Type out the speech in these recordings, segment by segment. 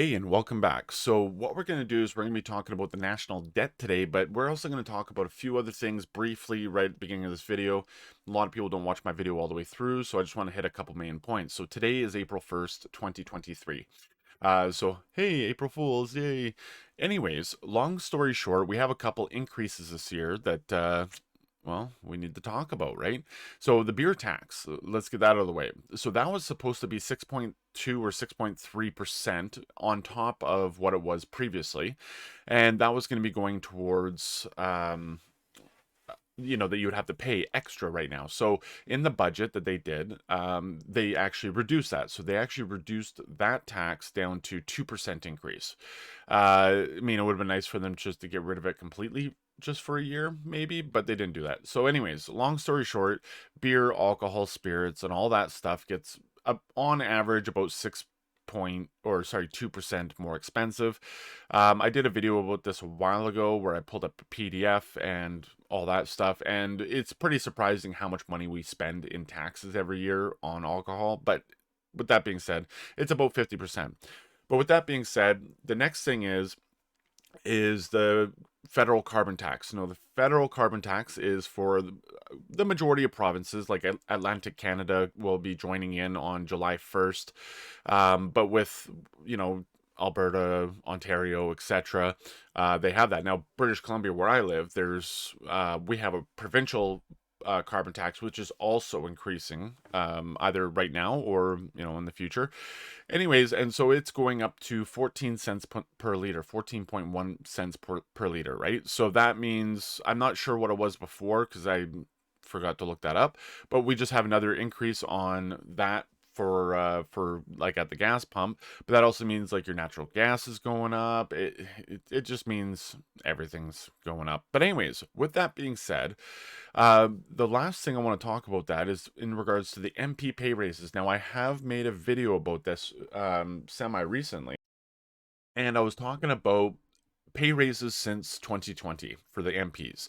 Hey, and welcome back. So, what we're going to do is we're going to be talking about the national debt today, but we're also going to talk about a few other things briefly right at the beginning of this video. A lot of people don't watch my video all the way through, so I just want to hit a couple main points. So, today is April 1st, 2023. Hey, April Fools, yay. Anyways, long story short, we have a couple increases this year that well, we need to talk about, right? So the beer tax, let's get that out of the way. So that was supposed to be 6.2 or 6.3% on top of what it was previously. And that was going to be going towards that you would have to pay extra right now. So in the budget that they did, they actually reduced that. So they actually reduced that tax down to 2% increase. I mean, it would have been nice for them just to get rid of it completely just for a year, maybe, but they didn't do that. So, anyways, long story short, beer, alcohol, spirits, and all that stuff gets on average about 2% more expensive. I did a video about this a while ago where I pulled up a PDF and all that stuff, and it's pretty surprising how much money we spend in taxes every year on alcohol. But with that being said, it's about 50%. But with that being said, the next thing is the federal carbon tax. The federal carbon tax is for the majority of provinces, like Atlantic Canada will be joining in on July 1st. But with, Alberta, Ontario, etc., they have that. Now, British Columbia, where I live, we have a provincial carbon tax, which is also increasing, either right now or in the future. Anyways, and so it's going up to 14 cents per liter, 14.1 cents per liter, right? So that means I'm not sure what it was before because I forgot to look that up, but we just have another increase on that for like at the gas pump. But that also means like your natural gas is going up. It just means everything's going up. But anyways, with that being said, the last thing I want to talk about that is in regards to the MP pay raises. Now, I have made a video about this semi recently, and I was talking about pay raises since 2020 for the MPs.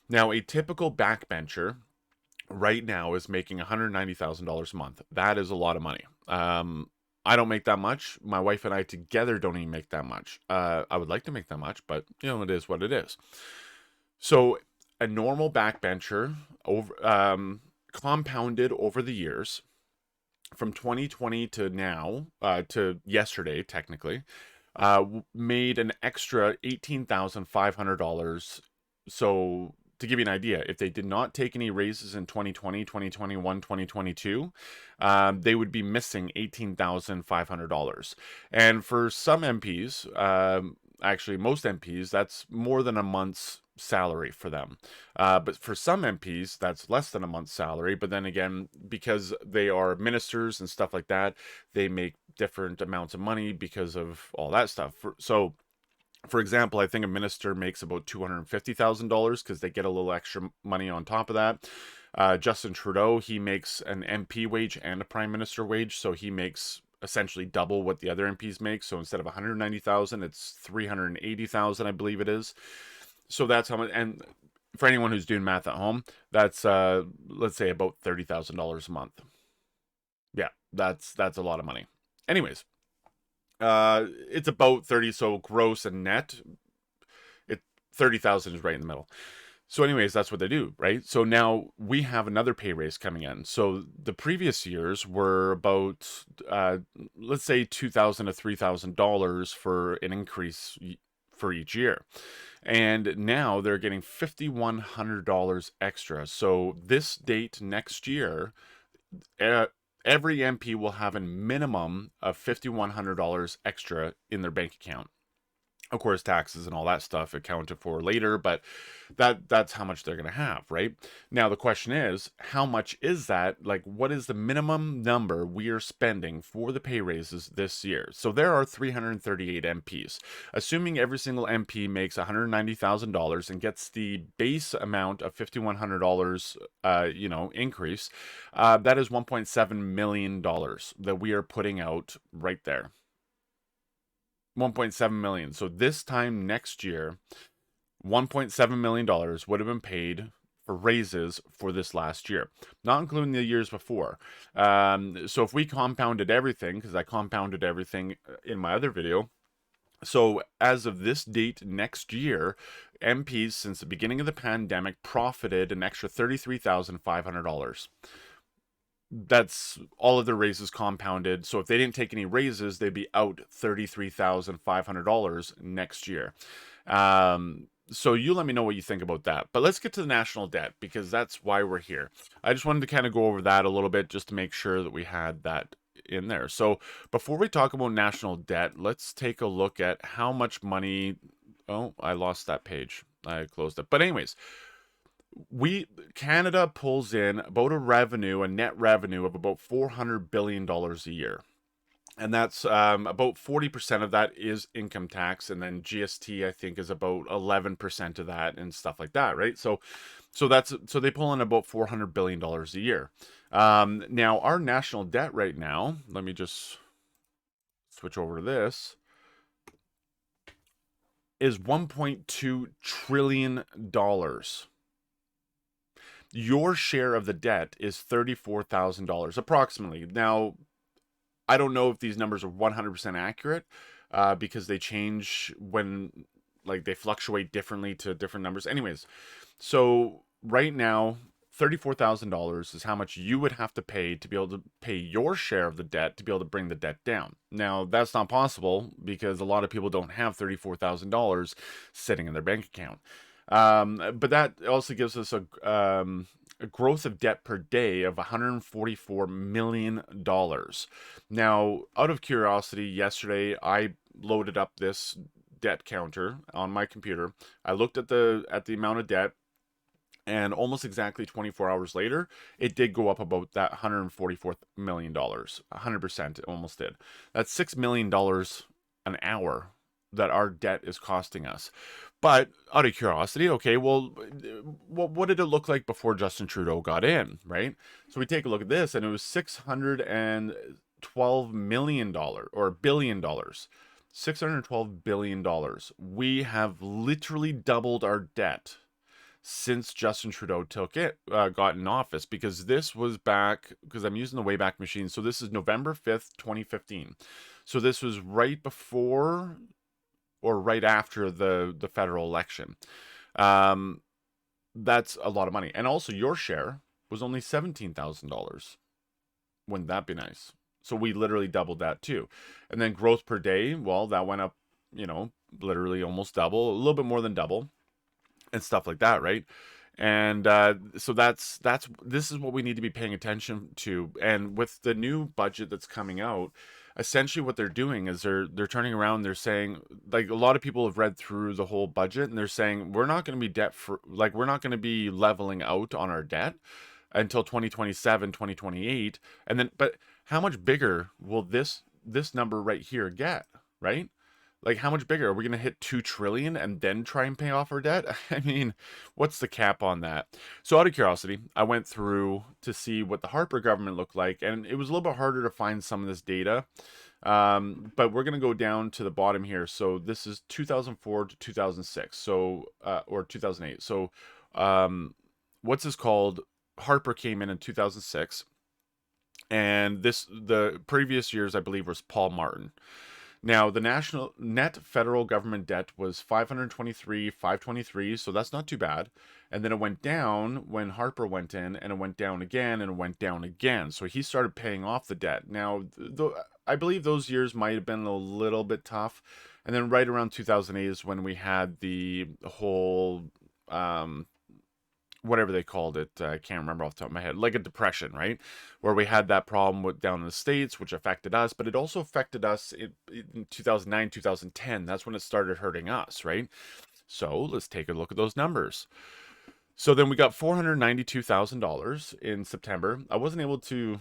Now, a typical backbencher right now is making $190,000 a month. That is a lot of money. I don't make that much. My wife and I together don't even make that much. I would like to make that much, but it is what it is. So a normal backbencher compounded over the years from 2020 to now, to yesterday technically, made an extra $18,500. So to give you an idea, if they did not take any raises in 2020, 2021, 2022, they would be missing $18,500. And for some MPs, actually most MPs, that's more than a month's salary for them. But for some MPs, that's less than a month's salary. But then again, because they are ministers and stuff like that, they make different amounts of money because of all that stuff. For example, I think a minister makes about $250,000 because they get a little extra money on top of that. Justin Trudeau, he makes an MP wage and a prime minister wage, so he makes essentially double what the other MPs make. So instead of 190,000, it's 380,000, I believe it is. So that's how much. And for anyone who's doing math at home, that's let's say about $30,000 a month. Yeah, that's a lot of money. Anyways, it's about 30, so gross and net, it 30,000 is right in the middle. So anyways, that's what they do, right? So now we have another pay raise coming in. So the previous years were about let's say $2,000 to $3,000 for an increase for each year. And now they're getting $5,100 extra. So this date next year, every MP will have a minimum of $5,100 extra in their bank account. Of course, taxes and all that stuff accounted for later, but that's how much they're going to have, right? Now the question is, how much is that? Like, what is the minimum number we are spending for the pay raises this year? So there are 338 MPs. Assuming every single MP makes $190,000 and gets the base amount of $5,100, increase, that is $1.7 million that we are putting out right there. 1.7 million. So this time next year, $1.7 million would have been paid for raises for this last year, not including the years before. So if we compounded everything, because I compounded everything in my other video, so as of this date next year, MPs since the beginning of the pandemic profited an extra $33,500. That's all of their raises compounded. So if they didn't take any raises, they'd be out $33,500 next year. So you let me know what you think about that. But let's get to the national debt, because that's why we're here. I just wanted to kind of go over that a little bit just to make sure that we had that in there. So before we talk about national debt, let's take a look at how much money. Oh, I lost that page. I closed it. But anyways, Canada pulls in about a net revenue of about $400 billion a year. And that's about 40% of that is income tax, and then GST I think is about 11% of that, and stuff like that, right? So they pull in about $400 billion a year. Now our national debt right now, let me just switch over to this, is $1.2 trillion. Your share of the debt is $34,000 approximately. Now, I don't know if these numbers are 100% accurate, because they change when, like, they fluctuate differently to different numbers. Anyways, so right now, $34,000 is how much you would have to pay to be able to pay your share of the debt to be able to bring the debt down. Now, that's not possible because a lot of people don't have $34,000 sitting in their bank account. But that also gives us a growth of debt per day of $144 million. Now, out of curiosity, yesterday I loaded up this debt counter on my computer. I looked at the amount of debt, and almost exactly 24 hours later, it did go up about that $144 million. 100%, it almost did. That's $6 million an hour that our debt is costing us. But out of curiosity, okay, well, what did it look like before Justin Trudeau got in, right? So we take a look at this, and it was $612 million or billion dollars. $612 billion. We have literally doubled our debt since Justin Trudeau got in office, because this was back, because I'm using the Wayback Machine. So this is November 5th, 2015. So this was right before or right after the federal election. That's a lot of money. And also your share was only $17,000. Wouldn't that be nice? So we literally doubled that too. And then growth per day, well, that went up, literally almost double, a little bit more than double, and stuff like that, right? And so this is what we need to be paying attention to. And with the new budget that's coming out, essentially what they're doing is they're turning around, they're saying, like, a lot of people have read through the whole budget, and they're saying we're not going to be we're not going to be leveling out on our debt until 2027, 2028. And then, but how much bigger will this number right here get, right? Like, how much bigger? Are we going to hit 2 trillion and then try and pay off our debt? I mean, what's the cap on that? So out of curiosity, I went through to see what the Harper government looked like, and it was a little bit harder to find some of this data. But we're going to go down to the bottom here. So this is 2004 to 2006. So, or 2008. So, what's this called? Harper came in 2006. And the previous years, I believe, was Paul Martin. Now, the national net federal government debt was $523, so that's not too bad. And then it went down when Harper went in, and it went down again, and it went down again. So he started paying off the debt. Now, I believe those years might have been a little bit tough. And then right around 2008 is when we had the whole whatever they called it, I can't remember off the top of my head, like a depression, right? Where we had that problem down in the States, which affected us, but it also affected us in 2009, 2010. That's when it started hurting us, right? So let's take a look at those numbers. So then we got $492,000 in September. I wasn't able to,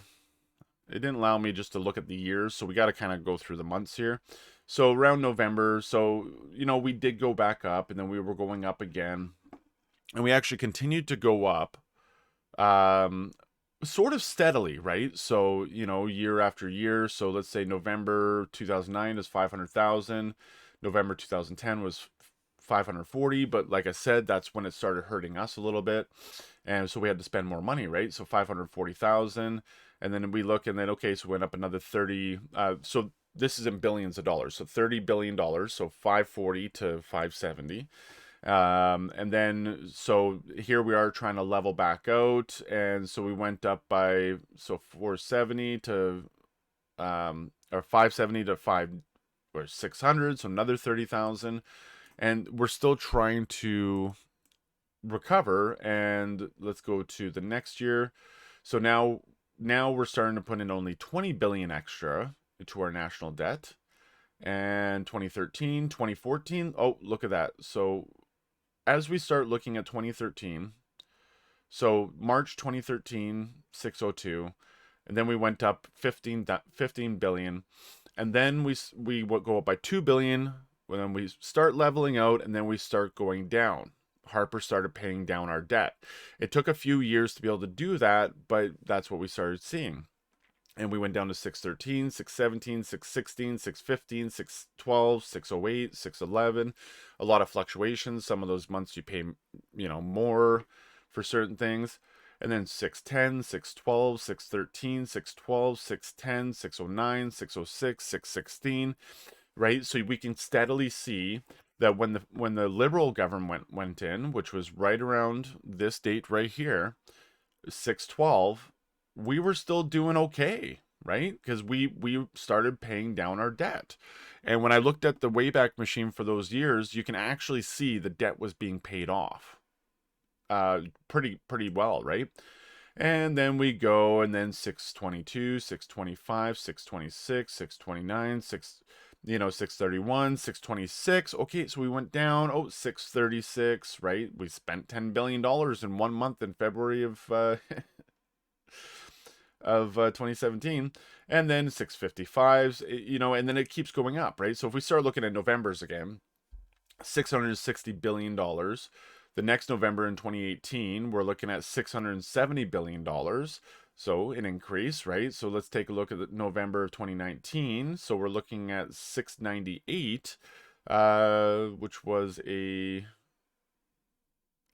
it didn't allow me just to look at the years, so we got to kind of go through the months here. So around November, so, we did go back up, and then we were going up again. And we actually continued to go up sort of steadily, right? So, year after year. So let's say November 2009 is 500,000. November 2010 was 540, but like I said, that's when it started hurting us a little bit. And so we had to spend more money, right? So 540,000. And then we look and then, okay, so we went up another 30. So this is in billions of dollars. So $30 billion. So 540 to 570. And then, so here we are trying to level back out. And so we went up by, so 470 to, or 570 to 5 or 600. So another 30,000. And we're still trying to recover. And let's go to the next year. So now we're starting to put in only 20 billion extra to our national debt. And 2013, 2014, oh, look at that. So as we start looking at 2013, so March 2013, 602, and then we went up 15 billion, and then we go up by 2 billion, and then we start leveling out, and then we start going down. Harper started paying down our debt. It took a few years to be able to do that, but that's what we started seeing. And we went down to 613, 617, 616, 615, 612, 608, 611. A lot of fluctuations. Some of those months you pay, more for certain things. And then 610, 612, 613, 612, 610, 609, 606, 616, right? So we can steadily see that when the Liberal government went in, which was right around this date right here, 612, we were still doing okay, right? Because we started paying down our debt. And when I looked at the Wayback Machine for those years, you can actually see the debt was being paid off pretty well, right? And then we go, and then 622, 625, 626, 629, 631, 626. Okay, so we went down. Oh, 636, right? We spent $10 billion in 1 month in February of 2017, and then 655s, and then it keeps going up, right? So if we start looking at November's again, $660 billion. The next November in 2018, we're looking at $670 billion. So an increase, right? So let's take a look at the November of 2019. So we're looking at 698, which was a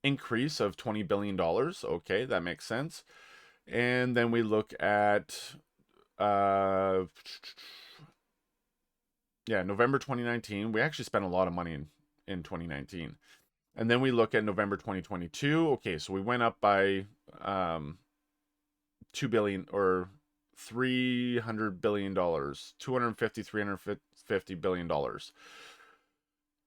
increase of $20 billion. Okay, that makes sense. And then we look at, November 2019. We actually spent a lot of money in 2019. And then we look at November 2022. Okay, so we went up by 2 billion or $300 billion, 250, $350 billion.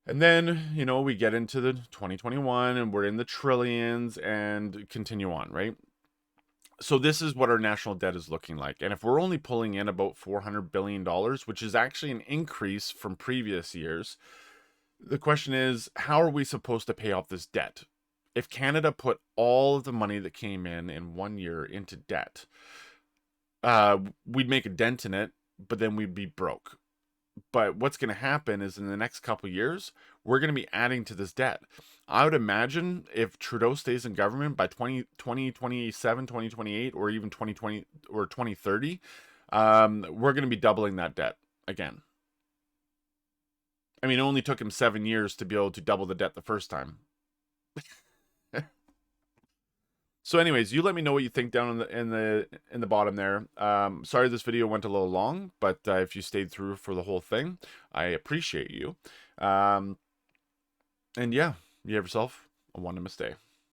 And then, we get into the 2021 and we're in the trillions and continue on, right? So this is what our national debt is looking like. And if we're only pulling in about $400 billion, which is actually an increase from previous years, the question is, how are we supposed to pay off this debt? If Canada put all of the money that came in 1 year into debt, we'd make a dent in it, but then we'd be broke. But what's going to happen is in the next couple of years, we're going to be adding to this debt. I would imagine if Trudeau stays in government by 2027, 2028, or even 2020 or 2030, we're going to be doubling that debt again. I mean, it only took him 7 years to be able to double the debt the first time. So anyways, you let me know what you think down in the bottom there. Sorry this video went a little long, but if you stayed through for the whole thing, I appreciate you. And yeah, you have yourself a wonderful day.